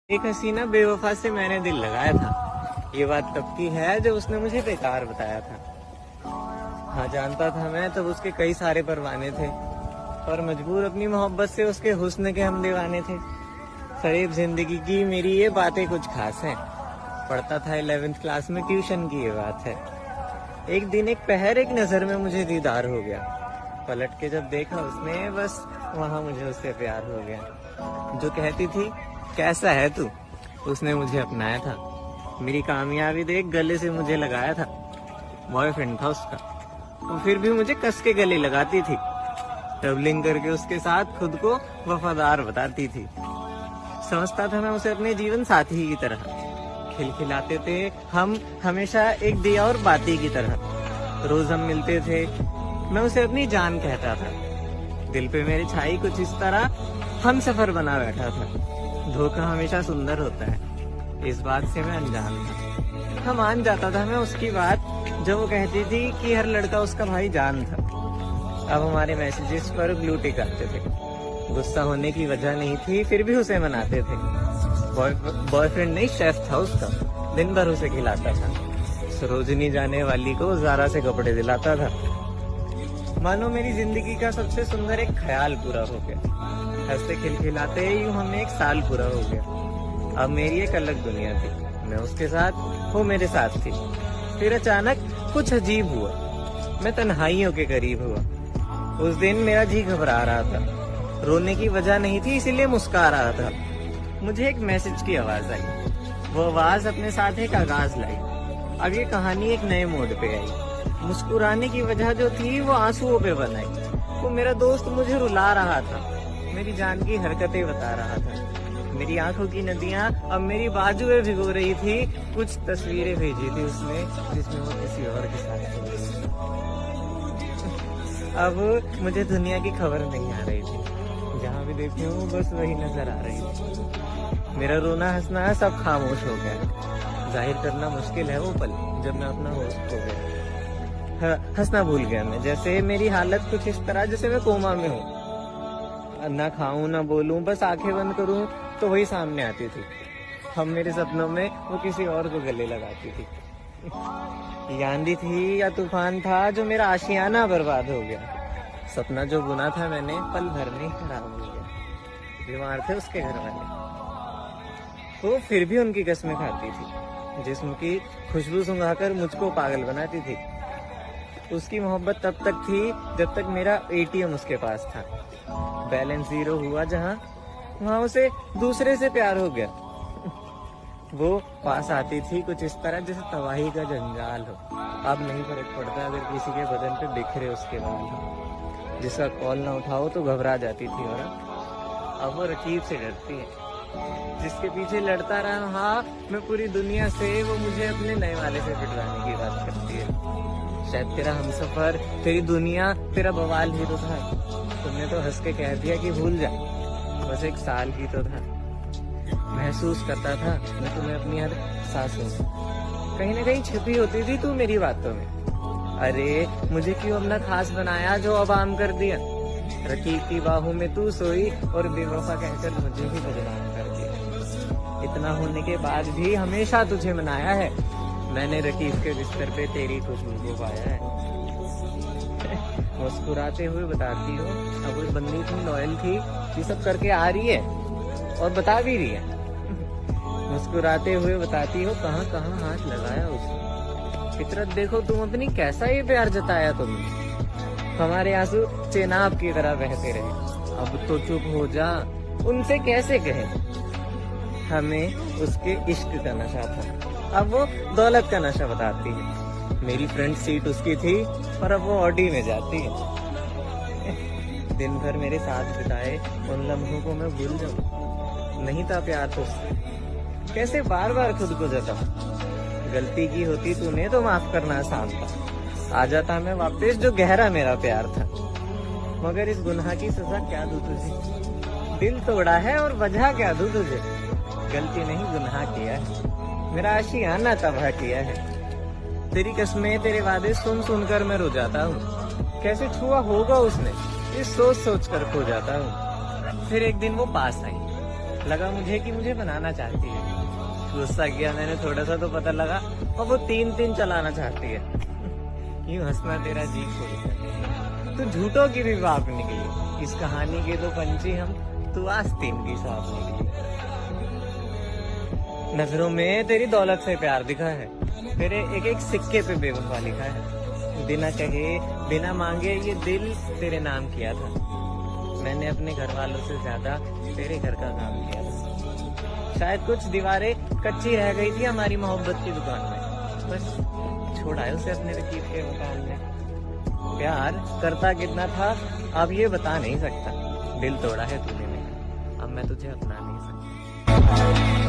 एक हसीना बेवफा से मैंने दिल लगाया था। ये बात तब की है जब उसने मुझे बेकार बताया था। हाँ, जानता था मैं तब उसके कई सारे परवाने थे, पर मजबूर अपनी मोहब्बत से उसके हुस्न के हम दीवाने थे। फरेब जिंदगी की मेरी ये बातें कुछ खास हैं। पढ़ता था 11th क्लास में, ट्यूशन की ये बात है। एक दिन एक पहर एक नजर में मुझे दीदार हो गया। पलट के जब देखा उसने, बस वहाँ मुझे उससे प्यार हो गया। जो कहती थी कैसा है तू, उसने मुझे अपनाया था। मेरी कामयाबी देख गले से मुझे लगाया था। बॉयफ्रेंड था उसका, वो फिर भी मुझे कस के गले लगाती थी। ट्रैवलिंग करके उसके साथ खुद को वफादार बताती थी। समझता था मैं उसे अपने जीवन साथी की तरह। खिलखिलाते थे हम हमेशा एक दिया और बाती की तरह। रोज हम मिलते थे, मैं उसे अपनी जान कहता था। दिल पे मेरे छाई कुछ इस तरह हम सफर बना बैठा था। धोखा हमेशा सुंदर होता है, इस बात से मैं अनजान था। हाँ, मान जाता था मैं उसकी बात जब वो कहती थी कि हर लड़का उसका भाई जान था। अब हमारे मैसेजेस पर ब्लू टिक आते थे। गुस्सा होने की वजह नहीं थी, फिर भी उसे मनाते थे। बॉयफ्रेंड नहीं, शेफ था उसका, दिन भर उसे खिलाता था। सरोजनी जाने वाली को ज़ारा से कपड़े दिलाता था। मानो मेरी जिंदगी का सबसे सुंदर एक ख्याल पूरा हो गया। हंसते खिलखिलाते यूं हमें एक साल पूरा हो गया। अब मेरी एक अलग दुनिया थी, मैं उसके साथ, वो मेरे साथ थी। फिर अचानक कुछ अजीब हुआ, मैं तन्हाइयों के करीब हुआ। उस दिन मेरा जी घबरा रहा था। रोने की वजह नहीं थी, इसीलिए मुस्कुरा रहा था। मुझे एक मैसेज की आवाज आई। वो आवाज अपने साथ एक आगाज लाई। अब ये कहानी एक नए मोड पे आई। मुस्कुराने की वजह जो थी वो आंसुओं पे बनाई। वो मेरा दोस्त मुझे रुला रहा था, मेरी जान की हरकतें बता रहा था। मेरी आंखों की नदियां अब मेरी बाजुएं भिगो रही थी। कुछ तस्वीरें भेजी थी उसने जिसमें वो किसी और के साथ थी। अब मुझे दुनिया की खबर नहीं आ रही थी। जहाँ भी देखूं बस वही नजर आ रही थी। मेरा रोना हंसना सब खामोश हो गया। जाहिर करना मुश्किल है वो पल जब मैं अपना होश खो गया। हंसना भूल गया मैं, जैसे मेरी हालत कुछ इस तरह जैसे मैं कोमा में हूँ। ना खाऊं ना बोलूं, बस आंखें बंद करूं तो वही सामने आती थी। हम मेरे सपनों में वो किसी और को गले लगाती थी। आंधी थी या तूफान था जो मेरा आशियाना बर्बाद हो गया। सपना जो बुना था मैंने पल भर में खराब हो गया। बीमार थे उसके घर वाले, वो फिर भी उनकी कस्में खाती थी। जिस्म की खुशबू सुंघाकर मुझको पागल बनाती थी। उसकी मोहब्बत तब तक थी जब तक मेरा ATM उसके पास था। बैलेंस 0 हुआ जहाँ, वहाँ उसे दूसरे से प्यार हो गया। वो पास आती थी कुछ इस तरह जैसे तबाही का जंजाल हो। अब नहीं फर्क पड़ता अगर किसी के बदन पे बिखरे उसके बाल हो। जिसका कॉल ना उठाओ तो घबरा जाती थी औरत। अब वो रकीब से डरती है। जिसके पीछे लड़ता रहा मैं पूरी दुनिया से, वो मुझे अपने नए वाले से पिटवाने की बात करती है। शायद तेरा हमसफर, तेरी दुनिया, तेरा बवाल ही तो था। तुमने तो हंस के कह दिया कि भूल जा, बस 1 साल ही तो था। महसूस करता था मैं तुम्हें अपनी हर सांसों में। कहीं ना कहीं छिपी होती थी तू मेरी बातों में। अरे मुझे क्यों अपना खास बनाया जो अब आम कर दिया। रकीब की बाहों में तू सोई और बेवफा कहकर मुझे ही बदनाम कर दिया। इतना होने के बाद भी हमेशा तुझे मनाया है मैंने। रकीब के बिस्तर पे तेरी खुशबू को पाया है। मुस्कुराते हुए बताती हो अब वो बंदी थी, लॉयल थी, ये सब करके आ रही है और बता भी रही है। मुस्कुराते हुए बताती हो कहाँ कहाँ हाथ लगाया उसने। फितरत देखो तुम अपनी, कैसा ये प्यार जताया तुमने। हमारे आंसू चेनाब की तरह बहते रहे। अब तो चुप हो जा, उनसे कैसे कहे। हमें उसके इश्क का नशा था, अब वो दौलत का नशा बताती है। मेरी फ्रंट सीट उसकी थी और अब वो ऑडी में जाती है। दिन भर मेरे साथ बिताए उन लम्हों को मैं भूल जाऊं। नहीं था प्यार तुझसे, कैसे बार बार खुद को जताऊं। गलती की होती तूने तो माफ करना आसान था। आ जाता मैं वापस जो गहरा मेरा प्यार था। मगर इस गुनाह की सजा क्या दूं तुझे। दिल तोड़ा है और वजह क्या दूं तुझे। गलती नहीं गुनाह किया है, मेरा आशियाना तबाह किया है। तेरी कस्में तेरे वादे सुन सुनकर मैं रो जाता हूँ। कैसे छुआ होगा उसने, इस सोच सोच कर खो जाता हूँ। फिर एक दिन वो पास आई, लगा मुझे कि मुझे बनाना चाहती है। गुस्सा किया मैंने थोड़ा सा तो पता लगा और वो 3-3 चलाना चाहती है। यूं हंसना तेरा जी खोल तो झूठों की भी बात निकली। इस कहानी के तो पंछी हम, तू आस्तीन की सांप निकली। नजरों में तेरी दौलत से प्यार दिखा है, तेरे एक एक सिक्के पे बेवफा लिखा है। बिना कहे बिना मांगे ये दिल तेरे नाम किया था। मैंने अपने घर वालों से ज्यादा तेरे घर का काम किया था। शायद कुछ दीवारें कच्ची रह गई थी हमारी मोहब्बत की दुकान में, बस छोड़ा है उसे अपने रकीब के मकान में। प्यार करता कितना था अब ये बता नहीं सकता। दिल तोड़ा है तूने मेरा, अब मैं तुझे अपना नहीं सकता।